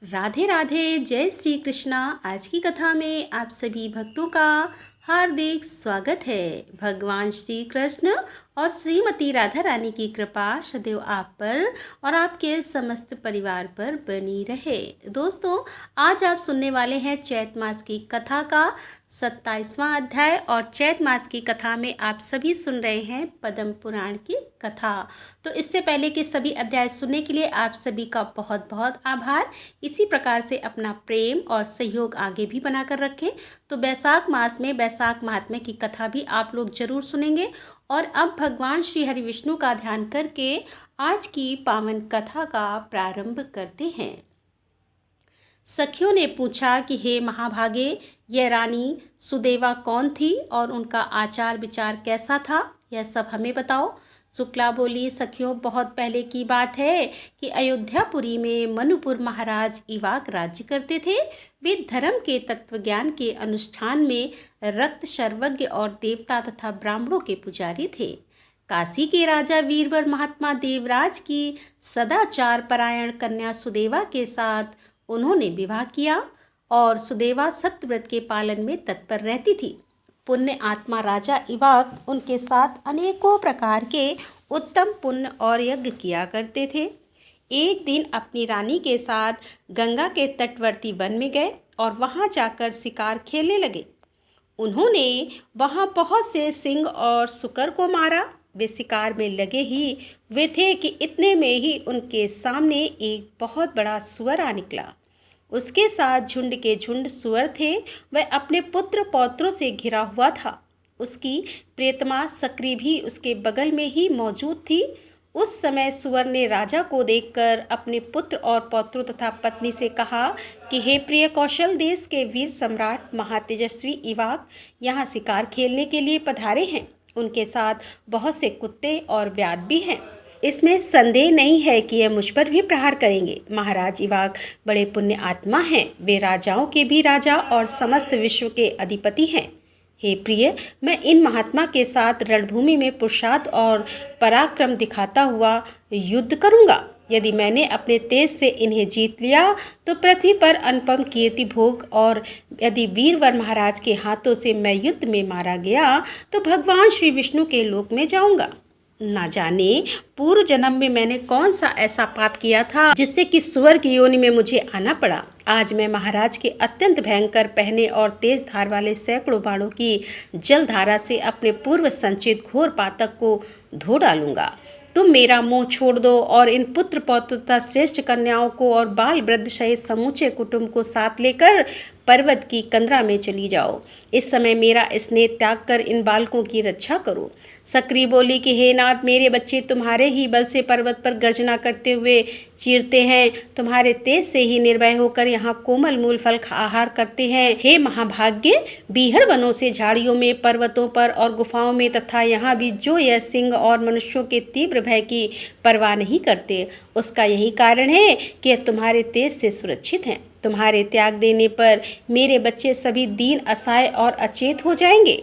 राधे राधे, जय श्री कृष्णा। आज की कथा में आप सभी भक्तों का हार्दिक स्वागत है। भगवान श्री कृष्ण और श्रीमती राधा रानी की कृपा सदैव आप पर और आपके समस्त परिवार पर बनी रहे। दोस्तों, आज आप सुनने वाले हैं चैत मास की कथा का 27वां अध्याय। और चैत मास की कथा में आप सभी सुन रहे हैं पद्म पुराण की कथा। तो इससे पहले के सभी अध्याय सुनने के लिए आप सभी का बहुत बहुत आभार। इसी प्रकार से अपना प्रेम और सहयोग आगे भी बनाकर रखें। तो बैसाख मास में बैसाख महात्म्य की कथा भी आप लोग जरूर सुनेंगे। और अब भगवान श्री हरि विष्णु का ध्यान करके आज की पावन कथा का प्रारंभ करते हैं। सखियों ने पूछा कि हे महाभागे, यह रानी सुदेवा कौन थी और उनका आचार विचार कैसा था, यह सब हमें बताओ। शुक्ला बोली, सखियों, बहुत पहले की बात है कि अयोध्यापुरी में मनुपुर महाराज इवाक राज्य करते थे। वे धर्म के तत्वज्ञान के अनुष्ठान में रक्त सर्वज्ञ और देवता तथा ब्राह्मणों के पुजारी थे। काशी के राजा वीरवर महात्मा देवराज की सदाचार परायण कन्या सुदेवा के साथ उन्होंने विवाह किया और सुदेवा सत्यव्रत के पालन में तत्पर रहती थी। पुण्य आत्मा राजा इवाक उनके साथ अनेकों प्रकार के उत्तम पुण्य और यज्ञ किया करते थे। एक दिन अपनी रानी के साथ गंगा के तटवर्ती वन में गए और वहां जाकर शिकार खेलने लगे। उन्होंने वहां बहुत से सिंह और सुकर को मारा। वे शिकार में लगे ही वे थे कि इतने में ही उनके सामने एक बहुत बड़ा सुअर आ निकला। उसके साथ झुंड के झुंड सुअर थे। वह अपने पुत्र पौत्रों से घिरा हुआ था। उसकी प्रियतमा सक्री भी उसके बगल में ही मौजूद थी। उस समय सुअर ने राजा को देखकर अपने पुत्र और पौत्रों तथा पत्नी से कहा कि हे प्रिय, कौशल देश के वीर सम्राट महातेजस्वी इवाक यहाँ शिकार खेलने के लिए पधारे हैं। उनके साथ बहुत से कुत्ते और व्याध भी हैं। इसमें संदेह नहीं है कि यह मुझ पर भी प्रहार करेंगे। महाराज इवाक बड़े पुण्य आत्मा हैं। वे राजाओं के भी राजा और समस्त विश्व के अधिपति हैं। हे प्रिय, मैं इन महात्मा के साथ रणभूमि में पुरुषार्थ और पराक्रम दिखाता हुआ युद्ध करूंगा। यदि मैंने अपने तेज से इन्हें जीत लिया तो पृथ्वी पर अनुपम कीर्ति भोग, और यदि वीरवर महाराज के हाथों से मैं युद्ध में मारा गया तो भगवान श्री विष्णु के लोक में जाऊंगा। ना जाने पूर्व जन्म में मैंने कौन सा ऐसा पाप किया था जिससे कि सुअर की योनि में मुझे आना पड़ा। आज मैं महाराज के अत्यंत भयंकर पहने और तेज धार वाले सैकड़ों बाणों की जलधारा से अपने पूर्व संचित घोर पातक को धो डालूंगा। तुम मेरा मोह छोड़ दो और इन पुत्र पौत्र तथा श्रेष्ठ कन्याओं को और बाल वृद्ध सहित समूचे कुटुंब को साथ लेकर पर्वत की कंदरा में चली जाओ। इस समय मेरा स्नेह त्याग कर इन बालकों की रक्षा करो। सक्री बोली कि हे नाथ, मेरे बच्चे तुम्हारे ही बल से पर्वत पर गर्जना करते हुए चीरते हैं। तुम्हारे तेज से ही निर्भय होकर यहाँ कोमल मूल फल आहार करते हैं। हे महाभाग्य, बीहड़ वनों से झाड़ियों में, पर्वतों पर और गुफाओं में तथा यहाँ भी जो यह सिंह और मनुष्यों के तीव्र भय की परवाह नहीं करते, उसका यही कारण है कि तुम्हारे तेज से सुरक्षित हैं। तुम्हारे त्याग देने पर मेरे बच्चे सभी दीन, असहाय और अचेत हो जाएंगे।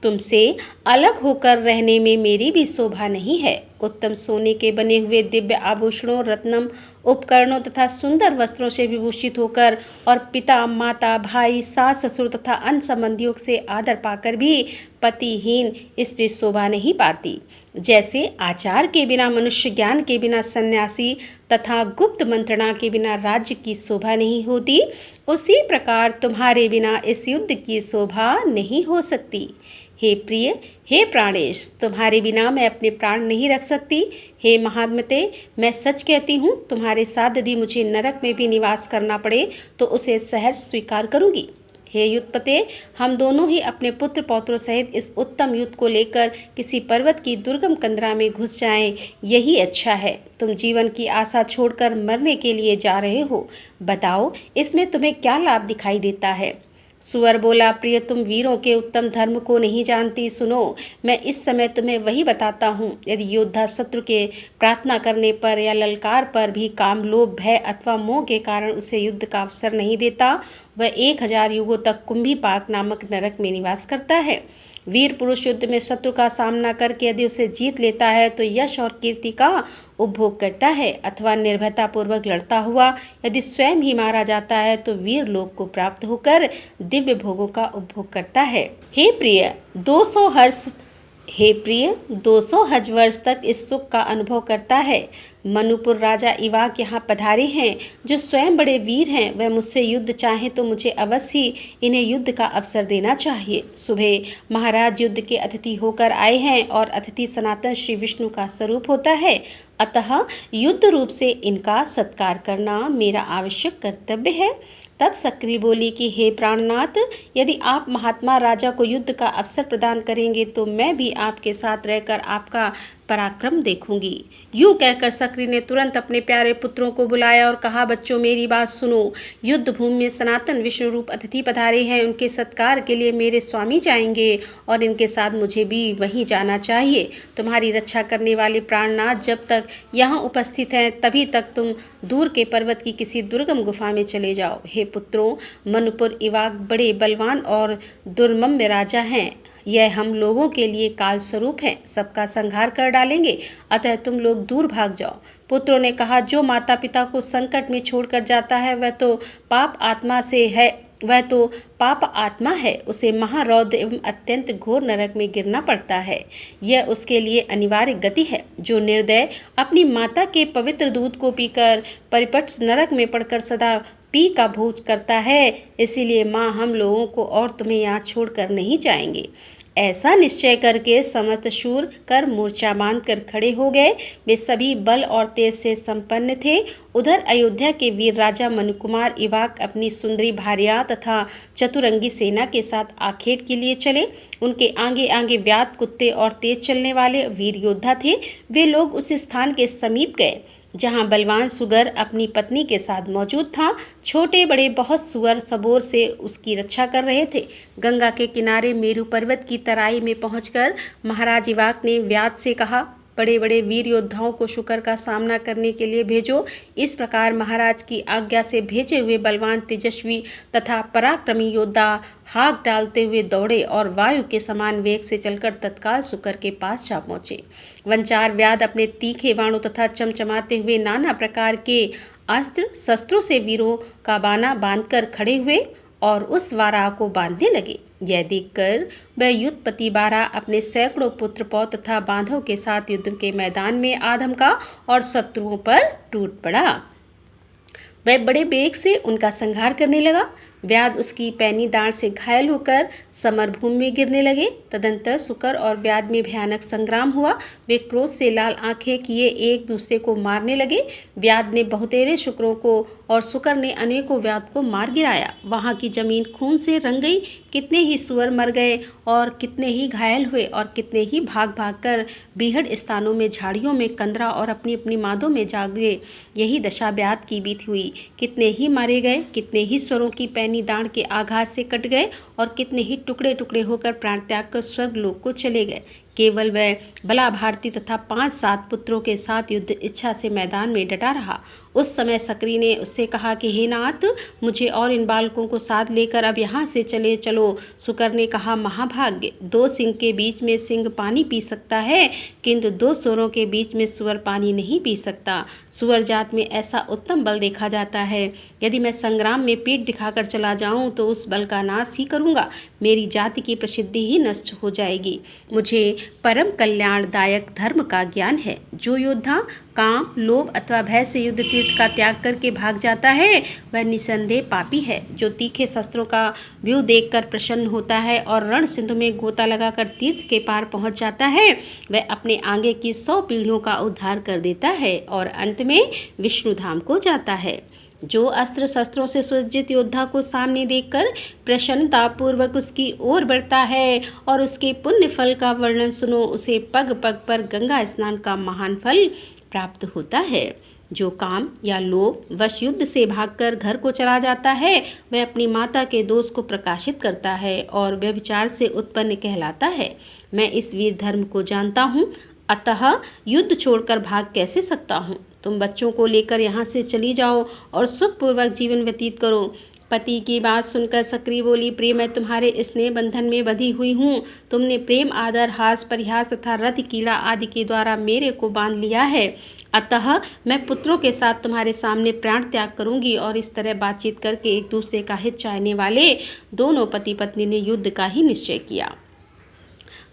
तुमसे अलग होकर रहने में मेरी भी शोभा नहीं है। उत्तम सोने के बने हुए दिव्य आभूषणों, रत्नम, उपकरणों तथा सुंदर वस्त्रों से विभूषित होकर और पिता, माता, भाई, सास, ससुर तथा अन्य संबंधियों से आदर पाकर भी पतिहीन स्त्री शोभा नहीं पाती। जैसे आचार के बिना मनुष्य, ज्ञान के बिना सन्यासी तथा गुप्त मंत्रणा के बिना राज्य की शोभा नहीं होती, उसी प्रकार तुम्हारे बिना इस युद्ध की शोभा नहीं हो सकती। हे प्रिय, हे प्राणेश, तुम्हारे बिना मैं अपने प्राण नहीं रख सकती। हे महात्मते, मैं सच कहती हूँ, तुम्हारे साथ यदि मुझे नरक में भी निवास करना पड़े तो उसे सहर्ष स्वीकार करूँगी। हे युद्धपते, हम दोनों ही अपने पुत्र पौत्रों सहित इस उत्तम युद्ध को लेकर किसी पर्वत की दुर्गम कंदरा में घुस जाएं, यही अच्छा है। तुम जीवन की आशा छोड़कर मरने के लिए जा रहे हो। बताओ, इसमें तुम्हें क्या लाभ दिखाई देता है? सुअर बोला, प्रिय, तुम वीरों के उत्तम धर्म को नहीं जानती। सुनो, मैं इस समय तुम्हें वही बताता हूँ। यदि योद्धा शत्रु के प्रार्थना करने पर या ललकार पर भी काम, लोभ, भय अथवा मोह के कारण उसे युद्ध का अवसर नहीं देता, वह 1000 युगों तक कुंभीपाक नामक नरक में निवास करता है। वीर पुरुष युद्ध में शत्रु का सामना करके यदि उसे जीत लेता है तो यश और कीर्ति का उपभोग करता है, अथवा निर्भयतापूर्वक लड़ता हुआ यदि स्वयं ही मारा जाता है तो वीर लोक को प्राप्त होकर दिव्य भोगों का उपभोग करता है। हे प्रिय 200 हज वर्ष तक इस सुख का अनुभव करता है। मनुपुर राजा इवाक यहाँ पधारे हैं, जो स्वयं बड़े वीर हैं। वह मुझसे युद्ध चाहे तो मुझे अवश्य ही इन्हें युद्ध का अवसर देना चाहिए। सुबह महाराज युद्ध के अतिथि होकर आए हैं और अतिथि सनातन श्री विष्णु का स्वरूप होता है, अतः युद्ध रूप से इनका सत्कार करना मेरा आवश्यक कर्तव्य है। तब सक्री बोली कि हे प्राणनाथ, यदि आप महात्मा राजा को युद्ध का अवसर प्रदान करेंगे तो मैं भी आपके साथ रहकर आपका पराक्रम देखूंगी। यूं कहकर सक्री ने तुरंत अपने प्यारे पुत्रों को बुलाया और कहा, बच्चों मेरी बात सुनो। युद्ध भूमि में सनातन विष्णु रूप अतिथि पधारे हैं, उनके सत्कार के लिए मेरे स्वामी जाएंगे और इनके साथ मुझे भी वहीं जाना चाहिए। तुम्हारी रक्षा करने वाले प्राणनाथ जब तक यहाँ उपस्थित हैं तभी तक तुम दूर के पर्वत की किसी दुर्गम गुफा में चले जाओ। हे पुत्रों, मनुपुर इवाक बड़े बलवान और दुर्मम्य राजा हैं। यह हम लोगों के लिए काल स्वरूप है, सबका संहार कर डालेंगे, अतः तुम लोग दूर भाग जाओ। पुत्रों ने कहा, जो माता पिता को संकट में छोड़कर जाता है वह तो पाप आत्मा है, उसे महारौद्र एवं अत्यंत घोर नरक में गिरना पड़ता है। यह उसके लिए अनिवार्य गति है। जो निर्दय अपनी माता के पवित्र दूध को पीकर परिपट्स नरक में पड़कर सदा पी का भोज करता है, इसीलिए माँ हम लोगों को और तुम्हें यहाँ छोड़कर नहीं जाएंगे। ऐसा निश्चय करके समस्त शूर कर मूर्छा बांध कर खड़े हो गए। वे सभी बल और तेज से संपन्न थे। उधर अयोध्या के वीर राजा मनुकुमार इवाक अपनी सुंदरी भार्या तथा चतुरंगी सेना के साथ आखेट के लिए चले। उनके आगे आगे व्याध कुत्ते और तेज चलने वाले वीर योद्धा थे। वे लोग उस स्थान के समीप गए जहाँ बलवान सुगर अपनी पत्नी के साथ मौजूद था। छोटे बड़े बहुत सुअर सबोर से उसकी रक्षा कर रहे थे। गंगा के किनारे मेरु पर्वत की तराई में पहुंचकर महाराज इवाक ने व्याध से कहा, बड़े बड़े वीर योद्धाओं को शुकर का सामना करने के लिए भेजो। इस प्रकार महाराज की आज्ञा से भेजे हुए बलवान तेजस्वी तथा पराक्रमी योद्धा हाक डालते हुए दौड़े और वायु के समान वेग से चलकर तत्काल शुकर के पास जा पहुँचे। वंचार व्याध अपने तीखे बाणों तथा चमचमाते हुए नाना प्रकार के अस्त्र शस्त्रों से वीरों का बाना बांधकर खड़े हुए और उस वाराह को बांधने लगे। यह देखकर वह युद्धपति बारह अपने सैकड़ों पुत्र पौत्र तथा बांधव के साथ युद्ध के मैदान में आ धमका और शत्रुओं पर टूट पड़ा। वह बड़े बेग से उनका संहार करने लगा। व्याध उसकी पैनी दाढ़ से घायल होकर समरभूमि में गिरने लगे। तदंतर शुकर और व्याध में भयानक संग्राम हुआ। वे क्रोध से लाल आंखें किए एक दूसरे को मारने लगे। व्याध ने बहुतेरे शुकरों को और शुकर ने अनेकों व्याध को मार गिराया। वहाँ की जमीन खून से रंग गई। कितने ही सुअर मर गए और कितने ही घायल हुए और कितने ही भाग भाग कर बीहड़ स्थानों में, झाड़ियों में, कंदरा और अपनी अपनी मादों में जाग गए। यही दशा व्याध की बीत हुई। कितने ही मारे गए, कितने ही स्वरों की पैनी दाढ़ के आघात से कट गए और कितने ही टुकड़े टुकड़े होकर प्राण त्याग कर स्वर्ग लोक को चले गए। केवल वह बला भारती तथा 5-7 पुत्रों के साथ युद्ध इच्छा से मैदान में डटा रहा। उस समय सक्री ने उससे कहा कि हे नाथ, मुझे और इन बालकों को साथ लेकर अब यहाँ से चले चलो। शुकर ने कहा, महाभाग्य, 2 सिंह के बीच में सिंह पानी पी सकता है, किंतु 2 सुअरों के बीच में सुअर पानी नहीं पी सकता। सुअर जात में ऐसा उत्तम बल देखा जाता है, यदि मैं संग्राम में पीठ दिखाकर चला जाऊं तो उस बल का नाश ही करूंगा। मेरी जाति की प्रसिद्धि ही नष्ट हो जाएगी। मुझे परम कल्याणदायक धर्म का ज्ञान है। जो योद्धा काम, लोभ अथवा भय से युद्ध तीर्थ का त्याग करके भाग जाता है वह निसंदेह पापी है। जो तीखे शस्त्रों का व्यू देखकर प्रसन्न होता है और रण सिंधु में गोता लगाकर तीर्थ के पार पहुंच जाता है, वह अपने आगे की 100 पीढ़ियों का उद्धार कर देता है और अंत में विष्णु धाम को जाता है। जो अस्त्र शस्त्रों से सुसज्जित योद्धा को सामने देखकर प्रसन्नतापूर्वक उसकी ओर बढ़ता है और उसके पुण्य फल का वर्णन सुनो, उसे पग पग पर गंगा स्नान का महान फल प्राप्त होता है। जो काम या लोभ वश युद्ध से भागकर घर को चला जाता है वह अपनी माता के दोष को प्रकाशित करता है और व्यभिचार से उत्पन्न कहलाता है। मैं इस वीर धर्म को जानता हूँ, अतः युद्ध छोड़कर भाग कैसे सकता हूँ। तुम बच्चों को लेकर यहाँ से चली जाओ और सुखपूर्वक जीवन व्यतीत करो। पति की बात सुनकर सक्री बोली, प्रिय मैं तुम्हारे स्नेह बंधन में बंधी हुई हूँ। तुमने प्रेम, आदर, हास, परिहास तथा रति, कीड़ा आदि के द्वारा मेरे को बांध लिया है। अतः मैं पुत्रों के साथ तुम्हारे सामने प्राण त्याग करूंगी। और इस तरह बातचीत करके एक दूसरे का हित चाहने वाले दोनों पति पत्नी ने युद्ध का ही निश्चय किया।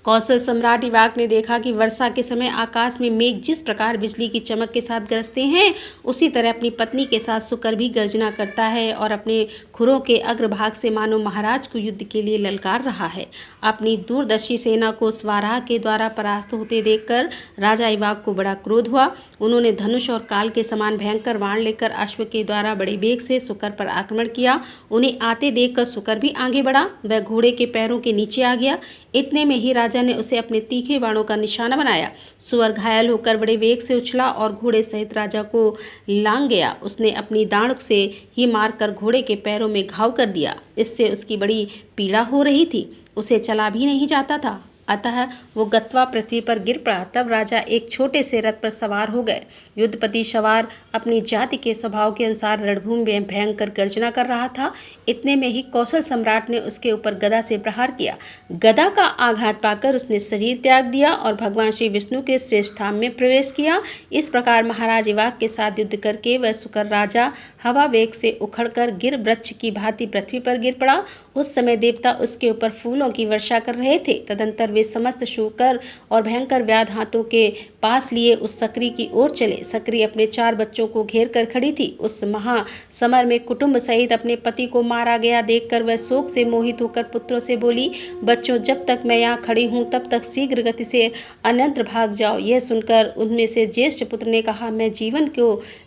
कौशल सम्राट इवाक ने देखा कि वर्षा के समय आकाश में मेघ जिस प्रकार बिजली की चमक के साथ गरजते हैं, उसी तरह अपनी पत्नी के साथ शुकर भी गर्जना करता है और अपने खुरों के अग्रभाग से मानो महाराज को युद्ध के लिए ललकार रहा है। अपनी दूरदर्शी सेना को स्वाराह के द्वारा परास्त होते देखकर राजा इवाक को बड़ा क्रोध हुआ। उन्होंने धनुष और काल के समान भयंकर बाण लेकर अश्व के द्वारा बड़े वेग से शुकर पर आक्रमण किया। उन्हें आते देखकर शुकर भी आगे बढ़ा। वह घोड़े के पैरों के नीचे आ गया। इतने में ही राजा ने उसे अपने तीखे बाणों का निशाना बनाया। सुअर घायल होकर बड़े वेग से उछला और घोड़े सहित राजा को लांग गया। उसने अपनी दाढ़ से ही मारकर घोड़े के पैरों में घाव कर दिया। इससे उसकी बड़ी पीड़ा हो रही थी, उसे चला भी नहीं जाता था। अतः वो गत्वा पृथ्वी पर गिर पड़ा। तब राजा एक छोटे से रथ पर सवार हो गए। युद्धपति सवार अपनी जाति के स्वभाव के अनुसार रणभूमि में भयंकर गर्जना कर रहा था। इतने में ही कौशल सम्राट ने उसके ऊपर गदा से प्रहार किया। गदा का आघात पाकर उसने शरीर त्याग दिया और भगवान श्री विष्णु के श्रेष्ठ धाम में प्रवेश किया। इस प्रकार महाराज इवाक के साथ युद्ध करके वह शुकर राजा हवा वेग से उखड़कर गिर वृक्ष की भांति पृथ्वी पर गिर पड़ा। उस समय देवता उसके ऊपर फूलों की वर्षा कर रहे थे। तदंतर वे समस्त शूकर और भयंकर व्याध हाथों के पास लिए उस सक्री की ओर चले। सक्री अपने 4 बच्चों को घेर कर खड़ी थी। उस महासमर में कुटुंब सहित अपने पति को मारा गया देखकर वह शोक से मोहित होकर पुत्रों से बोली, बच्चों जब तक मैं यहाँ खड़ी हूँ तब तक शीघ्र गति से अन्यत्र भाग जाओ। यह सुनकर उनमें से ज्येष्ठ पुत्र ने कहा, मैं जीवन के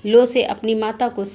लोभ से अपनी माता को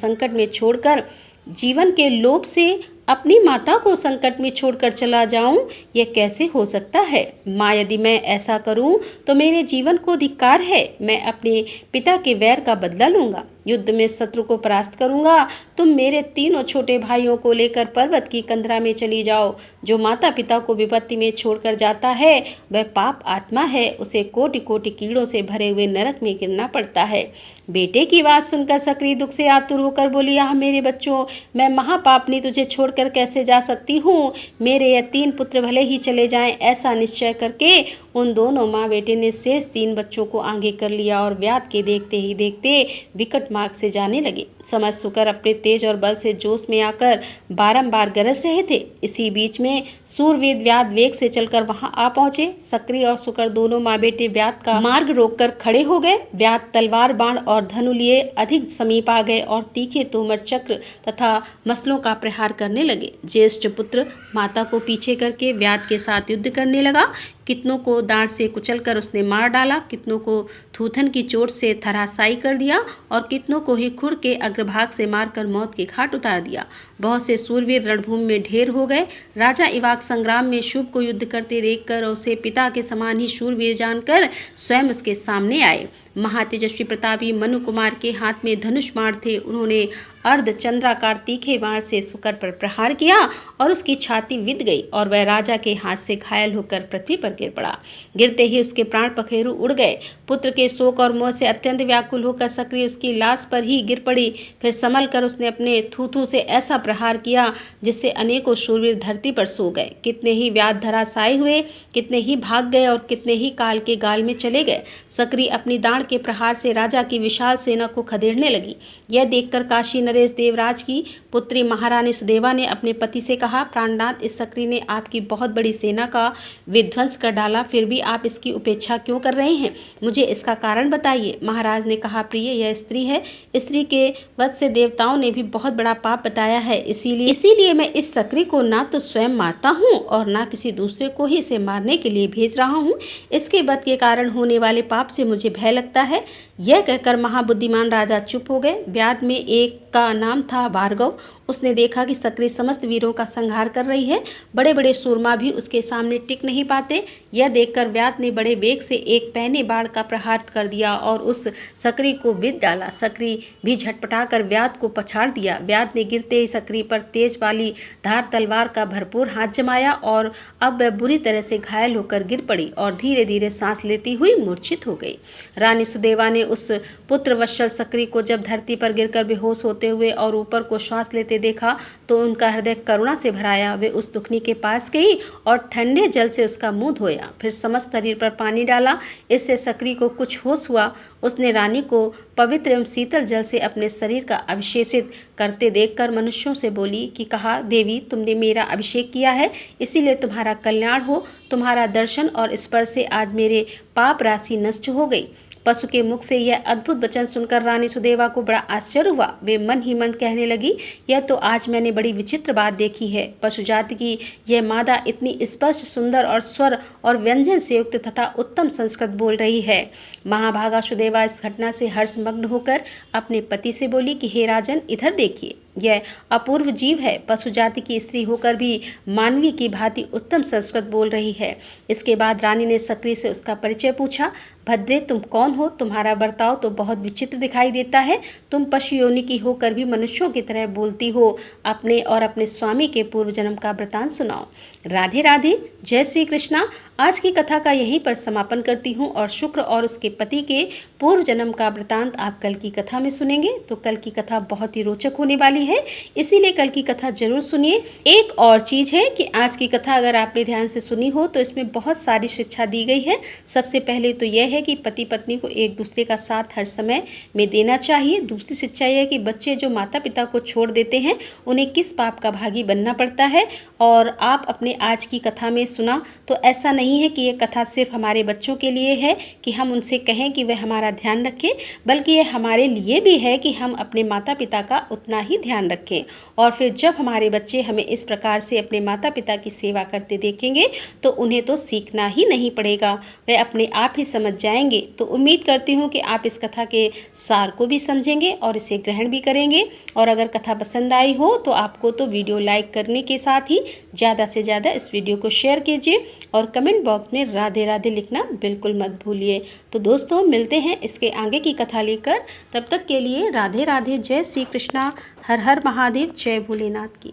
संकट में छोड़कर चला जाऊं, यह कैसे हो सकता है। माँ, यदि मैं ऐसा करूं तो मेरे जीवन को धिक्कार है। मैं अपने पिता के वैर का बदला लूंगा, युद्ध में शत्रु को परास्त करूंगा। तुम मेरे 3 छोटे भाइयों को लेकर पर्वत की कंदरा में चली जाओ। जो माता पिता को विपत्ति में छोड़कर जाता है वह पाप आत्मा है, उसे कोटि कोटि कीड़ों से भरे हुए नरक में गिरना पड़ता है। बेटे की बात सुनकर सक्री दुख से आतुर होकर बोली, आह मेरे बच्चों, मैं महापापनी तुझे छोड़कर कैसे जा सकती हूँ। मेरे यह 3 पुत्र भले ही चले जाएं। ऐसा निश्चय करके उन दोनों माँ बेटे ने शेष 3 बच्चों को आगे कर लिया और व्याध के देखते ही देखते विकट मार्ग से जाने लगे। समझ शुकर अपने तेज और बल से जोश में आकर बारंबार गरज रहे थे। इसी बीच में सूरवीर व्याध वेग से चलकर वहां आ पहुंचे। सक्री और शुकर दोनों माँ बेटे व्याध का मार्ग रोककर खड़े हो गए। व्याध तलवार, बाण और धनु लिए अधिक समीप आ गए और तीखे तोमर, चक्र तथा मसलों का प्रहार करने लगे। ज्येष्ठ पुत्र माता को पीछे करके व्याध के साथ युद्ध करने लगा। कितनों को दांत से कुचलकर उसने मार डाला, कितनों को थूथन की चोट से धराशायी कर दिया और कितनों को ही खुर के अग्रभाग से मारकर मौत के घाट उतार दिया। बहुत से सूरवीर रणभूमि में ढेर हो गए। राजा इवाक संग्राम में शुभ को युद्ध करते देखकर उसे पिता के समान ही शूरवीर जानकर स्वयं उसके सामने आए। महातेजस्वी प्रतापी मनु कुमार के हाथ में धनुष बाण थे। उन्होंने अर्ध चंद्राकार तीखे बाण से शुकर पर प्रहार किया और उसकी छाती विद गई और वह राजा के हाथ से घायल होकर पृथ्वी पर गिर पड़ा। गिरते ही उसके प्राण पखेरु उड़ गए। पुत्र के शोक और मोह से अत्यंत व्याकुल होकर सक्री उसकी लाश पर ही गिर पड़ी। फिर संभल कर उसने अपने थूथू से ऐसा प्रहार किया जिससे अनेकों शूरवीर धरती पर सो गए। कितने ही व्याध धराशायी हुए, कितने ही भाग गए और कितने ही काल के गाल में चले गए। सक्री अपनी दाढ़ के प्रहार से राजा की विशाल सेना को खदेड़ने लगी। यह देखकर काशी नरेश देवराज की पुत्री महारानी सुदेवा ने अपने पति से कहा, प्राणनाथ, इस सक्री ने आपकी बहुत बड़ी सेना का विध्वंस कर डाला, फिर भी आप इसकी उपेक्षा क्यों कर रहे हैं? मुझे इसका कारण बताइए। महाराज ने कहा, प्रिय, यह स्त्री है। स्त्री के वध से देवताओं ने भी बहुत बड़ा पाप बताया है। इसीलिए मैं इस सक्री को ना तो स्वयं मारता हूँ और ना किसी दूसरे को ही इसे मारने के लिए भेज रहा हूँ। इसके वध के कारण होने वाले पाप से मुझे भय लगता है। यह कहकर महाबुद्धिमान राजा चुप हो गए। व्याध में एक का नाम था भार्गव। उसने देखा कि सक्री समस्त वीरों का संहार कर रही है। बड़े बड़े सूरमा भी उसके सामने टिक नहीं पाते। यह देखकर व्याध ने बड़े वेग से एक पहने बाण का प्रहार कर दिया और उस सकरी को विद डाला। सकरी भी झटपटाकर व्याध को पछाड़ दिया। व्याध ने गिरते ही सकरी पर तेज वाली धार तलवार का भरपूर हाथ जमाया और अब वह बुरी तरह से घायल होकर गिर पड़ी और धीरे धीरे सांस लेती हुई मूर्छित हो गई। रानी सुदेवा ने उस पुत्रवत्सल सकरी को जब धरती पर गिरकर बेहोश होते हुए और ऊपर को श्वास लेते देखा तो उनका हृदय करुणा से भराया। वे उस दुखनी के पास गई और ठंडे जल से उसका मुंह धोया, फिर समस्त शरीर पर पानी डाला। इससे सकरी को कुछ होश हुआ। उसने रानी को पवित्र एवं शीतल जल से अपने शरीर का अभिषेचित करते देखकर मनुष्यों से बोली कि कहा, देवी तुमने मेरा अभिषेक किया है, इसीलिए तुम्हारा कल्याण हो। तुम्हारा दर्शन और स्पर्श से आज मेरे पाप राशि नष्ट हो गई। पशु के मुख से यह अद्भुत वचन सुनकर रानी सुदेवा को बड़ा आश्चर्य हुआ। वे मन ही मन कहने लगी, यह तो आज मैंने बड़ी विचित्र बात देखी है। पशु जाति की यह मादा इतनी स्पष्ट, सुंदर और स्वर और व्यंजन से युक्त तथा उत्तम संस्कृत बोल रही है। महाभागा सुदेवा इस घटना से हर्षमग्न होकर अपने पति से बोली कि हे राजन, इधर देखिए, यह अपूर्व जीव है। पशु जाति की स्त्री होकर भी मानवी की भांति उत्तम संस्कृत बोल रही है। इसके बाद रानी ने सकरी से उसका परिचय पूछा। भद्रे, तुम कौन हो? तुम्हारा बर्ताव तो बहुत विचित्र दिखाई देता है। तुम पशु योनि की होकर भी मनुष्यों की तरह बोलती हो। अपने और अपने स्वामी के पूर्व जन्म का वृतांत सुनाओ। राधे राधे, जय श्री कृष्णा। आज की कथा का यहीं पर समापन करती हूँ और शुक्र और उसके पति के पूर्व जन्म का वृतांत आप कल की कथा में सुनेंगे। तो कल की कथा बहुत ही रोचक होने वाली है, इसीलिए कल की कथा जरूर सुनिए। एक और चीज़ है कि आज की कथा अगर आपने ध्यान से सुनी हो तो इसमें बहुत सारी शिक्षा दी गई है। सबसे पहले तो यह है कि पति पत्नी को एक दूसरे का साथ हर समय में देना चाहिए। दूसरी शिक्षा यह है कि बच्चे जो माता पिता को छोड़ देते हैं उन्हें किस पाप का भागी बनना पड़ता है। और आप अपने आज की कथा में सुना तो ऐसा नहीं है कि ये कथा सिर्फ हमारे बच्चों के लिए है कि हम उनसे कहें कि वह हमारा ध्यान रखें, बल्कि ये हमारे लिए भी है कि हम अपने माता पिता का उतना ही ध्यान रखें। और फिर जब हमारे बच्चे हमें इस प्रकार से अपने माता पिता की सेवा करते देखेंगे तो उन्हें तो सीखना ही नहीं पड़ेगा, वे अपने आप ही समझ जाएंगे। तो उम्मीद करती हूँ कि आप इस कथा के सार को भी समझेंगे और इसे ग्रहण भी करेंगे। और अगर कथा पसंद आई हो तो आपको तो वीडियो लाइक करने के साथ ही ज़्यादा से ज़्यादा इस वीडियो को शेयर कीजिए और कमेंट बॉक्स में राधे राधे लिखना बिल्कुल मत भूलिए। तो दोस्तों, मिलते हैं इसके आगे की कथा लेकर। तब तक के लिए राधे राधे, जय श्री कृष्णा, हर हर महादेव, जय भोलेनाथ की।